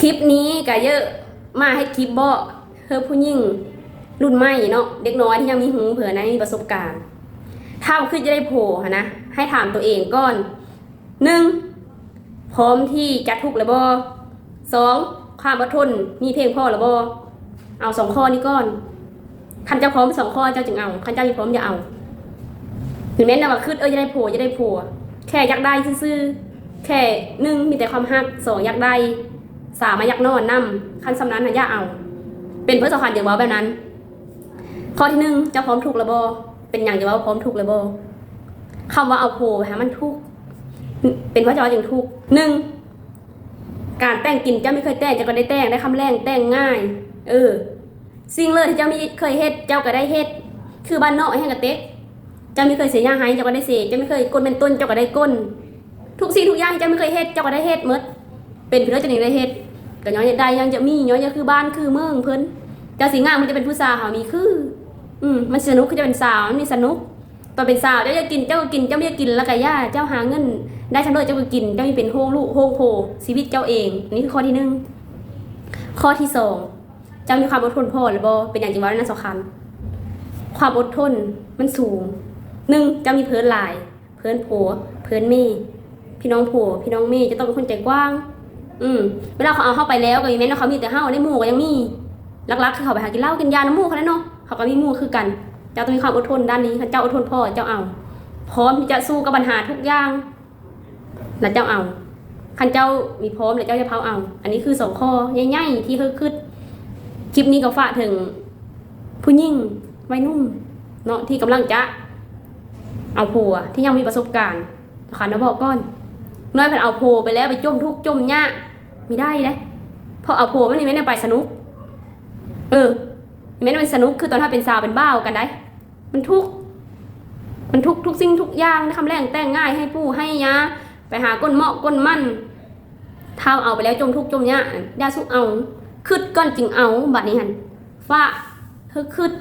คลิปนี้ก็เยอะมาให้คลิปบ่เธอผู้หญิงรุ่นใหม่เนาะเด็กน้อยที่ยังมีหูเผื่อในประสบการณ์ถ้าขึ้นจะได้โผล่นะให้ถามตัวเองก่อน1พร้อมที่จะทุกข์หรือบ่2ความอดทนมีเพียงพอหรือบ่เอา2ข้อนี้ก่อนคันเจ้าพร้อม2ข้อเจ้าจึงเอาคันเจ้าไม่พร้อมอย่าเอาถึงแม้ว่าขึ้นจะได้โผล่แค่อยากได้ซื่อแค่1มีแต่ความฮัก2อยากได้3มาอยากนอนนำคันสำนั้นอย่าเอาเป็นเพื่อสำคัญอย่างว่าแบบนั้นข้อที่1เจ้าพร้อมทุกข์หรือบ่เป็นอย่างจะว่าพร้อมทุกข์หรือบ่คำว่าเอาโผล่หามันทุกข์เป็นเพราะเจ้าจึงทุกข์การแต่งกินเจ้าไม่เคยแต่งเจ้าก็ได้แต่งได้คำแรงแต่งง่ายสิ่งเลยที่เจ้าไม่เคยเฮ็ดเจ้าก็ได้เฮ็ดคือบ้านนอกแห่งกระเต็กเจ้าไม่เคยเสียยาให้เจ้าก็ได้เสียเจ้าไม่เคยก้นเป็นต้นเจ้าก็ได้ก้นทุกสิ่งทุกอย่างที่เจ้าไม่เคยเฮ็ดเจ้าก็ได้เฮ็ดหมดเป็นเพื่อจะหนึ่งได้เฮ็ดก็ย้อนได้ยังจะมีย้อนคือบ้านคือเมืองเพิ่นเจ้าสีงามมันจะเป็นผู้สาวมีคือมันสนุกคือจะเป็นสาวมันมีสนุกตอนเป็นสาวเจ้าจะกินเจ้าก็กินเจ้าไม่จะกินแล้วก็ย่าเจ้าหาเงินได้ทั้งโดยเจ้าก็กินเจ้ามีเป็นโฮงลูกโฮงโพชีวิตเจ้าเองนี่คือข้อที่1ข้อที่2เจ้ามีความอดทนพอหรือบ่เป็นอย่างจริงว่านั่นสำคัญความอดทนมันสูง1เจ้ามีเพื่อนหลายเพื่อนผัวเพื่อนแม่พี่น้องผัวพี่น้องแม่จะต้องเป็นคนใจกว้างเวลาเขาเอาเข้าไปแล้วก็มีแม้ว่าเขามีแต่เฮาได้หมู่ก็ยังมีลักๆคือเขาไปหากินเหล้ากินยาน้ำหมู่เขาแล้วเนาะเขาก็มีหมู่คือกันเจ้าต้องมีความอดทนด้านนี้เจ้าอดทนพอเจ้าเอาพร้อมที่จะสู้กับปัญหาทุกอย่างแล้วเจ้าเอาคันเจ้ามีพร้อมแล้วเจ้าจะเผาเอาอันนี้คือ2ข้อใหญ่ๆที่เธอคิดคลิปนี้ก็ฝากถึงผู้หญิงวัยรุ่นเนาะที่กำลังจะเอาผัวที่ยังมีประสบการณ์ขันมาบอกก่อนน้อยพันเอาผัวไปแล้วไปจมทุกข์จมยากไม่ได้เลยพอเอาผัวมันนี่ไม่ได้ไปสนุกไม่ได้เป็นสนุกคือตอนถ้าเป็นสาวเป็นบ้ากันได้มันทุกทุกสิ่งทุกอย่างคำแรงแต่งง่ายให้ผู้ให้ยาไปหาก้นเหมาะก้นมั่นเท้าเอาไปแล้วจมทุกจมยาสุกเอาคืดก้อนจึงเอาบัดนี้หันฟ้าเธอคืด